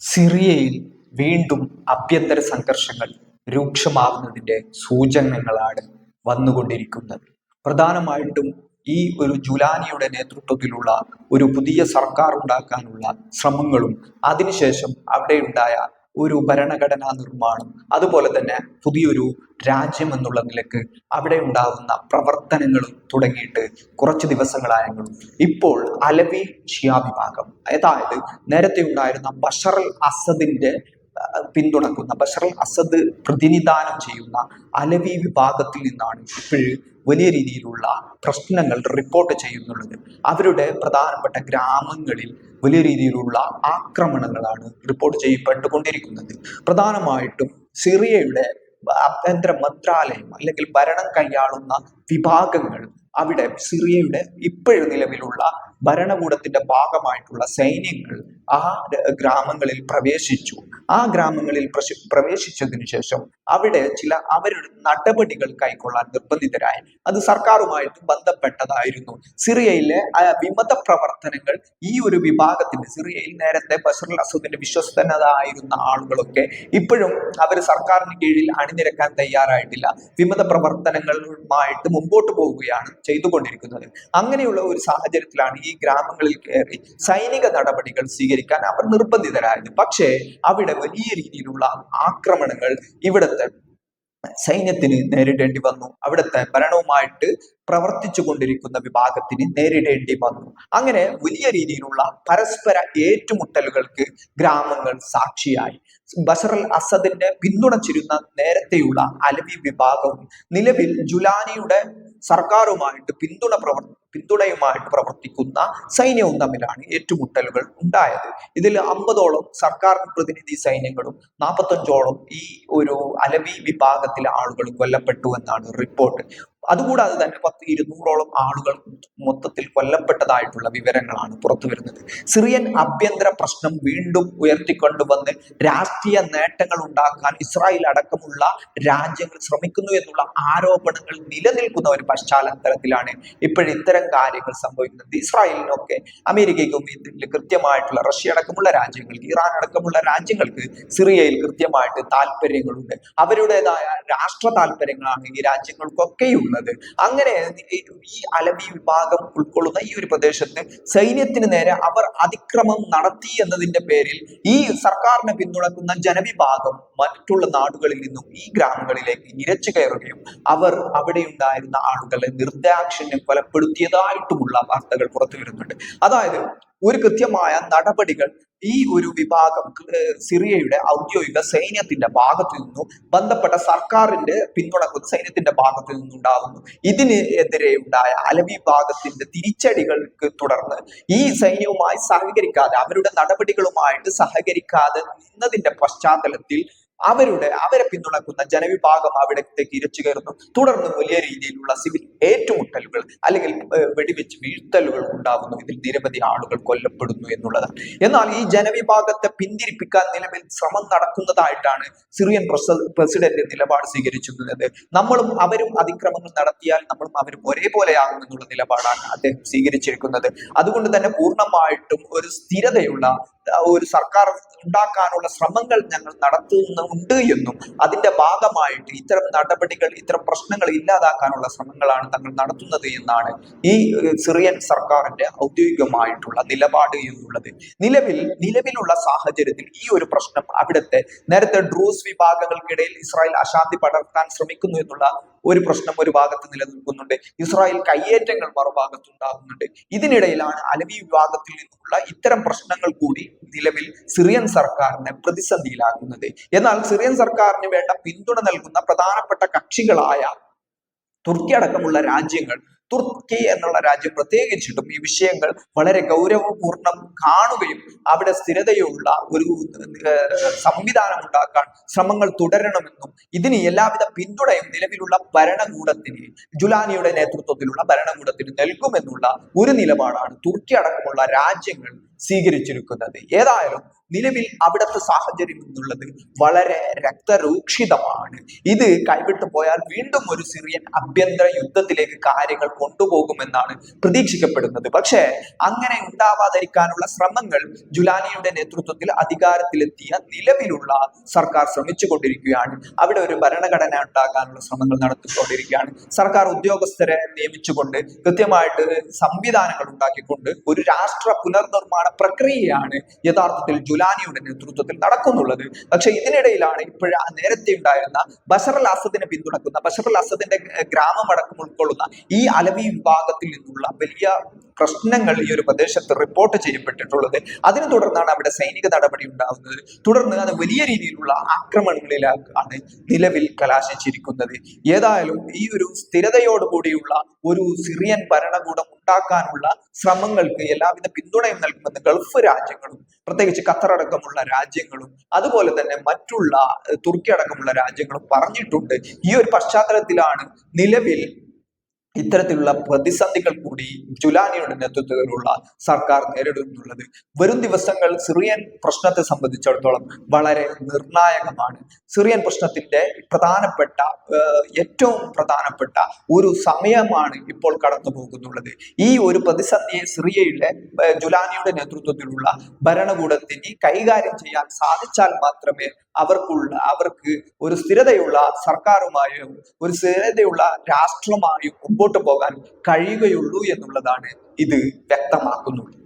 സിറിയയിൽ വീണ്ടും ആഭ്യന്തര സംഘർഷങ്ങൾ രൂക്ഷമാവുന്നതിന്റെ സൂചനകളാണ് വന്നുകൊണ്ടിരിക്കുന്നത്. പ്രധാനമായിട്ടും ഈ ഒരു ജുലാനിയുടെ നേതൃത്വത്തിലുള്ള ഒരു പുതിയ സർക്കാർ ഉണ്ടാക്കാനുള്ള ശ്രമങ്ങളും അതിനുശേഷം അവിടെയുണ്ടായ ഒരു ഭരണഘടനാ നിർമ്മാണം, അതുപോലെ തന്നെ പുതിയൊരു രാജ്യം എന്നുള്ള നിലക്ക് അവിടെ ഉണ്ടാകുന്ന പ്രവർത്തനങ്ങളും തുടങ്ങിയിട്ട് കുറച്ച് ദിവസങ്ങളായെങ്കിലും ഇപ്പോൾ അലവി ഷിയ വിഭാഗം, അതായത് നേരത്തെ ഉണ്ടായിരുന്ന ബഷർ അൽ അസദിന്റെ പിന്തുണക്കുന്ന, ബഷർ അൽ അസദ് പ്രതിനിധാനം ചെയ്യുന്ന അലവി വിഭാഗത്തിൽ നിന്നാണ് ഇപ്പോഴും വലിയ രീതിയിലുള്ള പ്രശ്നങ്ങൾ റിപ്പോർട്ട് ചെയ്യുന്നുള്ളത്. അവരുടെ പ്രധാനപ്പെട്ട ഗ്രാമങ്ങളിൽ വലിയ രീതിയിലുള്ള ആക്രമണങ്ങളാണ് റിപ്പോർട്ട് ചെയ്യപ്പെട്ടുകൊണ്ടിരിക്കുന്നത്. പ്രധാനമായിട്ടും സിറിയയുടെ ആഭ്യന്തര മന്ത്രാലയം അല്ലെങ്കിൽ ഭരണം കൈയാളുന്ന വിഭാഗങ്ങൾ അവിടെ സിറിയയുടെ ഇപ്പോഴും നിലവിലുള്ള ഭരണകൂടത്തിന്റെ ഭാഗമായിട്ടുള്ള സൈന്യങ്ങൾ ആ ഗ്രാമങ്ങളിൽ പ്രവേശിച്ചു. ആ ഗ്രാമങ്ങളിൽ പ്രവേശിച്ചതിനു ശേഷം അവിടെ ചില അവരുടെ നടപടികൾ കൈക്കൊള്ളാൻ നിർബന്ധിതരായി. അത് സർക്കാരുമായിട്ട് ബന്ധപ്പെട്ടതായിരുന്നു. സിറിയയിലെ വിമത പ്രവർത്തനങ്ങൾ ഈ ഒരു വിഭാഗത്തിന്റെ, സിറിയയിൽ നേരത്തെ ബഷർ അൽ അസദിന്റെ വിശ്വസ്തനായിരുന്ന ആളുകളൊക്കെ ഇപ്പോഴും അവർ സർക്കാരിന് കീഴിൽ അണിനിരക്കാൻ തയ്യാറായിട്ടില്ല. വിമത പ്രവർത്തനങ്ങളുമായിട്ട് മുമ്പോട്ട് പോവുകയാണ് ചെയ്തുകൊണ്ടിരിക്കുന്നത്. അങ്ങനെയുള്ള ഒരു സാഹചര്യത്തിലാണ് ഈ ഗ്രാമങ്ങളിൽ കയറി സൈനിക നടപടികൾ സ്വീകരിക്കാൻ അവർ നിർബന്ധിതരായത്. പക്ഷേ അവിടെ വലിയ രീതിയിലുള്ള ആക്രമണങ്ങൾ ഇവിടുത്തെ സൈന്യത്തിന് നേരിടേണ്ടി വന്നു. അവിടുത്തെ ഭരണവുമായിട്ട് പ്രവർത്തിച്ചു കൊണ്ടിരിക്കുന്ന വിഭാഗത്തിന് നേരിടേണ്ടി വന്നു. അങ്ങനെ വലിയ രീതിയിലുള്ള പരസ്പര ഏറ്റുമുട്ടലുകൾക്ക് ഗ്രാമങ്ങൾ സാക്ഷിയായി. ബഷർ അൽ അസദിന്റെ പിന്തുണച്ചിരുന്ന നേരത്തെയുള്ള അലവി വിഭാഗവും നിലവിൽ ജുലാനിയുടെ സർക്കാരുമായിട്ട് പിന്തുണയുമായിട്ട് പ്രവർത്തിക്കുന്ന സൈന്യവും തമ്മിലാണ് ഏറ്റുമുട്ടലുകൾ ഉണ്ടായത്. ഇതിൽ 50ഓളം സർക്കാർ പ്രതിനിധി സൈന്യങ്ങളും 45ഓളം ഈ ഒരു അലവി വിഭാഗത്തിലെ ആളുകളും കൊല്ലപ്പെട്ടു എന്നാണ് റിപ്പോർട്ട്. അതുകൂടാതെ തന്നെ 200ഓളം ആളുകൾ മൊത്തത്തിൽ കൊല്ലപ്പെട്ടതായിട്ടുള്ള വിവരങ്ങളാണ് പുറത്തു വരുന്നത്. സിറിയൻ ആഭ്യന്തര പ്രശ്നം വീണ്ടും ഉയർത്തിക്കൊണ്ടുവന്ന് രാഷ്ട്രീയ നേട്ടങ്ങൾ ഉണ്ടാക്കാൻ ഇസ്രായേൽ അടക്കമുള്ള രാജ്യങ്ങൾ ശ്രമിക്കുന്നു എന്നുള്ള ആരോപണങ്ങൾ നിലനിൽക്കുന്ന ഒരു പശ്ചാത്തലത്തിലാണ് ഇപ്പോഴും ഇത്തരം കാര്യങ്ങൾ സംഭവിക്കുന്നത്. ഇസ്രായേലിനൊക്കെ, അമേരിക്കയ്ക്കും ഇതിൽ കൃത്യമായിട്ടുള്ള, റഷ്യ അടക്കമുള്ള രാജ്യങ്ങൾക്ക്, ഇറാൻ അടക്കമുള്ള രാജ്യങ്ങൾക്ക് സിറിയയിൽ കൃത്യമായിട്ട് താല്പര്യങ്ങളുണ്ട്. അവരുടേതായ രാഷ്ട്ര താല്പര്യങ്ങളാണ് ഈ രാജ്യങ്ങൾക്കൊക്കെയുള്ളത്. അങ്ങനെ ഈ അലവി വിഭാഗം ഉൾക്കൊള്ളുന്ന ഈ ഒരു പ്രദേശത്ത് സൈന്യത്തിന് നേരെ അവർ അതിക്രമം നടത്തി എന്നതിന്റെ പേരിൽ ഈ സർക്കാരിനെ പിന്തുണക്കുന്ന ജനവിഭാഗം മറ്റുള്ള നാടുകളിൽ നിന്നും ഈ ഗ്രാമങ്ങളിലേക്ക് ഇരച്ചു കയറുകയും അവർ അവിടെ ഉണ്ടായിരുന്ന ആളുകളെ നിർദാക്ഷിണ്യം കൊലപ്പെടുത്തിയതായിട്ടുമുള്ള വാർത്തകൾ പുറത്തു വരുന്നുണ്ട്. അതായത് ഒരു കൃത്യമായ നടപടികൾ ഈ ഒരു വിഭാഗം സിറിയയുടെ ഔദ്യോഗിക സൈന്യത്തിന്റെ ഭാഗത്തു നിന്നും ബന്ധപ്പെട്ട സർക്കാരിന്റെ പിന്തുണക്കുന്ന സൈന്യത്തിന്റെ ഭാഗത്തു നിന്നുണ്ടാകുന്നു. ഇതിന് എതിരെ ഉണ്ടായ അലവി വിഭാഗത്തിന്റെ തിരിച്ചടികൾക്ക് തുടർന്ന് ഈ സൈന്യവുമായി സഹകരിക്കാതെ, അവരുടെ നടപടികളുമായിട്ട് സഹകരിക്കാതെ നിന്നതിന്റെ പശ്ചാത്തലത്തിൽ അവരെ പിന്തുണക്കുന്ന ജനവിഭാഗം അവിടത്തേക്ക് ഇരച്ചു കയറുന്നു. തുടർന്ന് വലിയ രീതിയിലുള്ള സിവിൽ ഏറ്റുമുട്ടലുകൾ അല്ലെങ്കിൽ വെടിവെച്ച് വീഴ്ത്തലുകൾ ഉണ്ടാകുന്നു. ഇതിൽ നിരവധി ആളുകൾ കൊല്ലപ്പെടുന്നു എന്നുള്ളതാണ്. എന്നാൽ ഈ ജനവിഭാഗത്തെ പിന്തിരിപ്പിക്കാൻ നിലവിൽ ശ്രമം നടക്കുന്നതായിട്ടാണ് സിറിയൻ പ്രസിഡന്റ് നിലപാട് സ്വീകരിച്ചിരുന്നത്. നമ്മളും അവരും അതിക്രമങ്ങൾ നടത്തിയാൽ നമ്മളും അവരും ഒരേപോലെയാകും എന്നുള്ള നിലപാടാണ് അദ്ദേഹം സ്വീകരിച്ചിരിക്കുന്നത്. അതുകൊണ്ട് തന്നെ പൂർണ്ണമായിട്ടും ഒരു സ്ഥിരതയുള്ള ഒരു സർക്കാർ ഉണ്ടാക്കാനുള്ള ശ്രമങ്ങൾ ഞങ്ങൾ നടത്തുന്നുണ്ട് എന്നും അതിന്റെ ഭാഗമായിട്ട് ഇത്തരം നടപടികൾ, ഇത്തരം പ്രശ്നങ്ങൾ ഇല്ലാതാക്കാനുള്ള ശ്രമങ്ങളാണ് തങ്ങൾ നടത്തുന്നത് എന്നാണ് ഈ സിറിയൻ സർക്കാരിന്റെ ഔദ്യോഗികമായിട്ടുള്ള നിലപാട് എന്നുള്ളത്. നിലവിലുള്ള സാഹചര്യത്തിൽ ഈ ഒരു പ്രശ്നം അവിടുത്തെ നേരത്തെ ഡ്രൂസ് വിഭാഗങ്ങൾക്കിടയിൽ ഇസ്രായേൽ അശാന്തി പടർത്താൻ ശ്രമിക്കുന്നു എന്നുള്ള ഒരു പ്രശ്നം ഒരു ഭാഗത്ത് നിലനിൽക്കുന്നുണ്ട്. ഇസ്രായേൽ കയ്യേറ്റങ്ങൾ മറുഭാഗത്ത് ഉണ്ടാകുന്നുണ്ട്. ഇതിനിടയിലാണ് അലവി വിഭാഗത്തിൽ നിന്നുള്ള ഇത്തരം പ്രശ്നങ്ങൾ കൂടി നിലവിൽ സിറിയൻ സർക്കാരിനെ പ്രതിസന്ധിയിലാക്കുന്നത്. എന്നാൽ സിറിയൻ സർക്കാരിന് വേണ്ട പിന്തുണ നൽകുന്ന പ്രധാനപ്പെട്ട കക്ഷികളായ തുർക്കി അടക്കമുള്ള രാജ്യങ്ങൾ, തുർക്കി എന്നുള്ള രാജ്യം പ്രത്യേകിച്ചിട്ടും ഈ വിഷയങ്ങൾ വളരെ ഗൗരവപൂർണ്ണം കാണുകയും അവിടെ സ്ഥിരതയുള്ള ഒരു സംവിധാനം ഉണ്ടാക്കാൻ ശ്രമങ്ങൾ തുടരണമെന്നും ഇതിന് എല്ലാവിധ പിന്തുണയും നിലവിലുള്ള ഭരണകൂടത്തിന്, ജുലാനിയുടെ നേതൃത്വത്തിലുള്ള ഭരണകൂടത്തിന് നൽകുമെന്നുള്ള ഒരു നിലപാടാണ് തുർക്കി അടക്കമുള്ള രാജ്യങ്ങൾ സ്വീകരിച്ചിരിക്കുന്നത്. ഏതായാലും നിലവിൽ അവിടുത്തെ സാഹചര്യം എന്നുള്ളത് വളരെ രക്തരൂക്ഷിതമാണ്. ഇത് കൈവിട്ടു പോയാൽ വീണ്ടും ഒരു സിറിയൻ ആഭ്യന്തര യുദ്ധത്തിലേക്ക് കാര്യങ്ങൾ കൊണ്ടുപോകുമെന്നാണ് പ്രതീക്ഷിക്കപ്പെടുന്നത്. പക്ഷേ അങ്ങനെ ഉണ്ടാവാതിരിക്കാനുള്ള ശ്രമങ്ങൾ ജുലാനിയുടെ നേതൃത്വത്തിൽ അധികാരത്തിലെത്തിയ നിലവിലുള്ള സർക്കാർ ശ്രമിച്ചുകൊണ്ടിരിക്കുകയാണ്. അവിടെ ഒരു ഭരണഘടന ഉണ്ടാക്കാനുള്ള ശ്രമങ്ങൾ നടത്തിക്കൊണ്ടിരിക്കുകയാണ്. സർക്കാർ ഉദ്യോഗസ്ഥരെ നിയമിച്ചുകൊണ്ട് കൃത്യമായിട്ട് സംവിധാനങ്ങൾ ഉണ്ടാക്കിക്കൊണ്ട് ഒരു രാഷ്ട്ര പുനർനിർമ്മാണ പ്രക്രിയയാണ് യഥാർത്ഥത്തിൽ ജുലാനിയുടെ നേതൃത്വത്തിൽ നടക്കുന്നുള്ളത്. പക്ഷെ ഇതിനിടയിലാണ് നേരത്തെ ഉണ്ടായിരുന്ന ബഷർ അൽ അസദിനെ പിന്തുണക്കുന്ന, ബഷർ അൽ അസദിന്റെ ഗ്രാമമടക്കം ഉൾക്കൊള്ളുന്ന ഈ അലവി വിഭാഗത്തിൽ നിന്നുള്ള വലിയ പ്രശ്നങ്ങൾ ഈ ഒരു പ്രദേശത്ത് റിപ്പോർട്ട് ചെയ്യപ്പെട്ടിട്ടുള്ളത്. അതിനെ തുടർന്നാണ് അവിടെ സൈനിക നടപടി ഉണ്ടാകുന്നത്. തുടർന്ന് അത് വലിയ രീതിയിലുള്ള ആക്രമണങ്ങളിലാണ് നിലവിൽ കലാശിച്ചിരിക്കുന്നത്. ഏതായാലും ഈ ഒരു സ്ഥിരതയോടുകൂടിയുള്ള ഒരു സിറിയൻ ഭരണകൂടം ഉണ്ടാക്കാനുള്ള ശ്രമങ്ങൾക്ക് എല്ലാവിധ പിന്തുണയും നൽകുമെന്ന് ഗൾഫ് രാജ്യങ്ങളും, പ്രത്യേകിച്ച് ഖത്തർ അടക്കമുള്ള രാജ്യങ്ങളും അതുപോലെ തന്നെ മറ്റുള്ള തുർക്കി അടക്കമുള്ള രാജ്യങ്ങളും പറഞ്ഞിട്ടുണ്ട്. ഈ ഒരു പശ്ചാത്തലത്തിലാണ് നിലവിൽ ഇത്തരത്തിലുള്ള പ്രതിസന്ധികൾ കൂടി ജുലാനിയുടെ നേതൃത്വത്തിലുള്ള സർക്കാർ നേരിടുന്നുള്ളത്. വരും ദിവസങ്ങൾ സിറിയൻ പ്രശ്നത്തെ സംബന്ധിച്ചിടത്തോളം വളരെ നിർണായകമാണ്. സിറിയൻ പ്രശ്നത്തിന്റെ ഏറ്റവും പ്രധാനപ്പെട്ട ഒരു സമയമാണ് ഇപ്പോൾ കടന്നു പോകുന്നുള്ളത്. ഈ ഒരു പ്രതിസന്ധിയെ സിറിയയിലെ ജുലാനിയുടെ നേതൃത്വത്തിലുള്ള ഭരണകൂടത്തിന് കൈകാര്യം ചെയ്യാൻ സാധിച്ചാൽ മാത്രമേ അവർക്ക് ഒരു സ്ഥിരതയുള്ള സർക്കാരുമായും ഒരു സ്ഥിരതയുള്ള രാഷ്ട്രമായും മുമ്പോട്ട് പോകാൻ കഴിയുകയുള്ളൂ എന്നുള്ളതാണ് ഇത് വ്യക്തമാക്കുന്നത്.